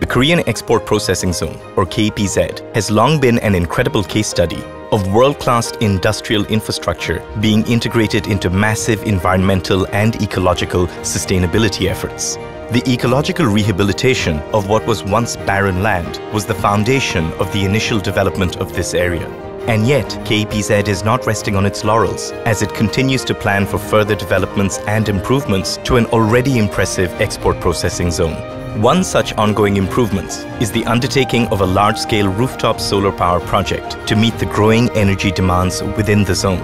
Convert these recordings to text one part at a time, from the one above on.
Korean Export Processing Zone, or KEPZ, has long been an incredible case study of world-class industrial infrastructure being integrated into massive environmental and ecological sustainability efforts. The ecological rehabilitation of what was once barren land was the foundation of the initial development of this area. And yet, KEPZ is not resting on its laurels as it continues to plan for further developments and improvements to an already impressive export processing zone. One such ongoing improvement is the undertaking of a large-scale rooftop solar power project to meet the growing energy demands within the zone.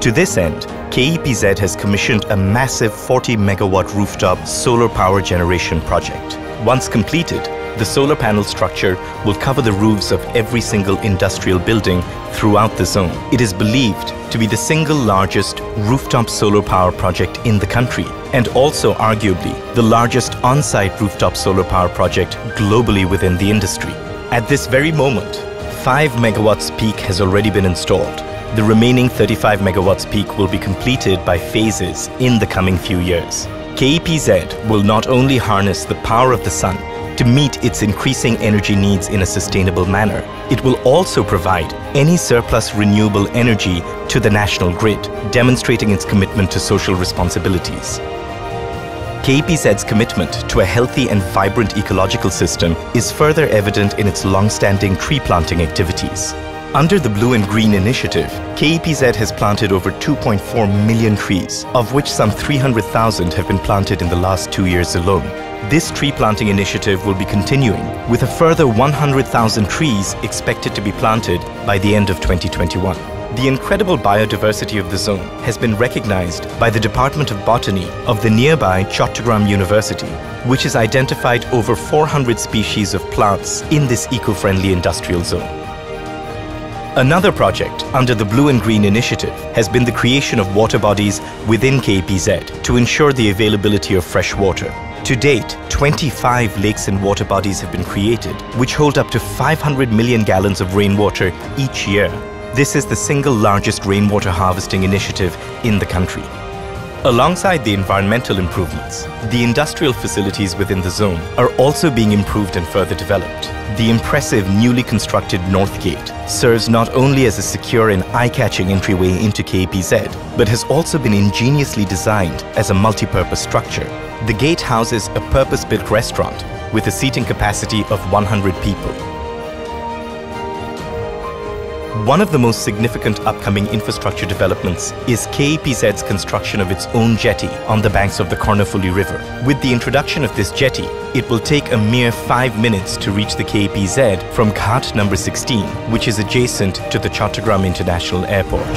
To this end, KEPZ has commissioned a massive 40-megawatt rooftop solar power generation project. Once completed, the solar panel structure will cover the roofs of every single industrial building throughout the zone. It is believed to be the single largest rooftop solar power project in the country, and also arguably the largest on-site rooftop solar power project globally within the industry. At this very moment, 5 megawatts peak has already been installed. The remaining 35 megawatts peak will be completed by phases in the coming few years. KEPZ will not only harness the power of the sun to meet its increasing energy needs in a sustainable manner, it will also provide any surplus renewable energy to the national grid, demonstrating its commitment to social responsibilities. KEPZ's commitment to a healthy and vibrant ecological system is further evident in its long-standing tree planting activities. Under the Blue and Green Initiative, KEPZ has planted over 2.4 million trees, of which some 300,000 have been planted in the last 2 years alone. This tree planting initiative will be continuing, with a further 100,000 trees expected to be planted by the end of 2021. The incredible biodiversity of the zone has been recognized by the Department of Botany of the nearby Chittagong University, which has identified over 400 species of plants in this eco-friendly industrial zone. Another project under the Blue and Green Initiative has been the creation of water bodies within KEPZ to ensure the availability of fresh water. To date, 25 lakes and water bodies have been created, which hold up to 500 million gallons of rainwater each year. This is the single largest rainwater harvesting initiative in the country. Alongside the environmental improvements, the industrial facilities within the zone are also being improved and further developed. The impressive newly constructed North Gate serves not only as a secure and eye-catching entryway into KEPZ, but has also been ingeniously designed as a multi-purpose structure. The gate houses a purpose-built restaurant with a seating capacity of 100 people. One of the most significant upcoming infrastructure developments is KEPZ's construction of its own jetty on the banks of the Kornafuli River. With the introduction of this jetty, it will take a mere 5 minutes to reach the KEPZ from Ghat number 16, which is adjacent to the Chittagong International Airport.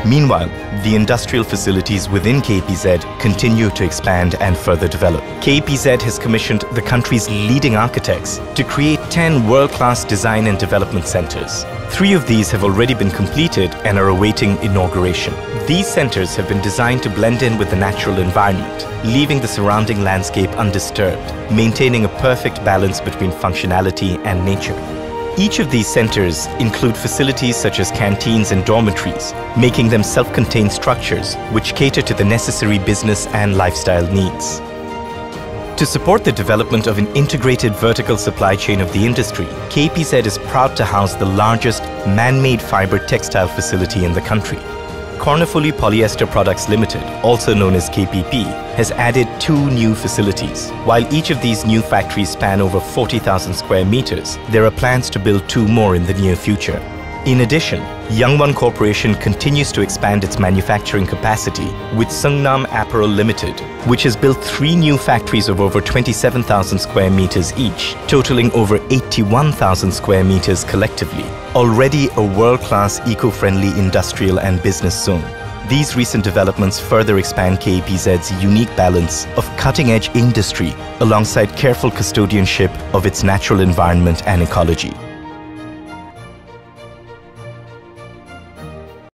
Meanwhile, the industrial facilities within KEPZ continue to expand and further develop. KEPZ has commissioned the country's leading architects to create 10 world-class design and development centers. 3 of these have already been completed and are awaiting inauguration. These centers have been designed to blend in with the natural environment, leaving the surrounding landscape undisturbed, maintaining a perfect balance between functionality and nature. Each of these centers include facilities such as canteens and dormitories, making them self-contained structures which cater to the necessary business and lifestyle needs. To support the development of an integrated vertical supply chain of the industry, KEPZ is proud to house the largest man-made fiber textile facility in the country. Kornafuli Polyester Products Limited, also known as KPP, has added 2 new facilities. While each of these new factories span over 40,000 square meters, there are plans to build 2 more in the near future. In addition, Youngwon Corporation continues to expand its manufacturing capacity with Sungnam Apparel Limited, which has built 3 new factories of over 27,000 square meters each, totaling over 81,000 square meters collectively. Already a world-class eco-friendly industrial and business zone. These recent developments further expand KEPZ's unique balance of cutting-edge industry alongside careful custodianship of its natural environment and ecology.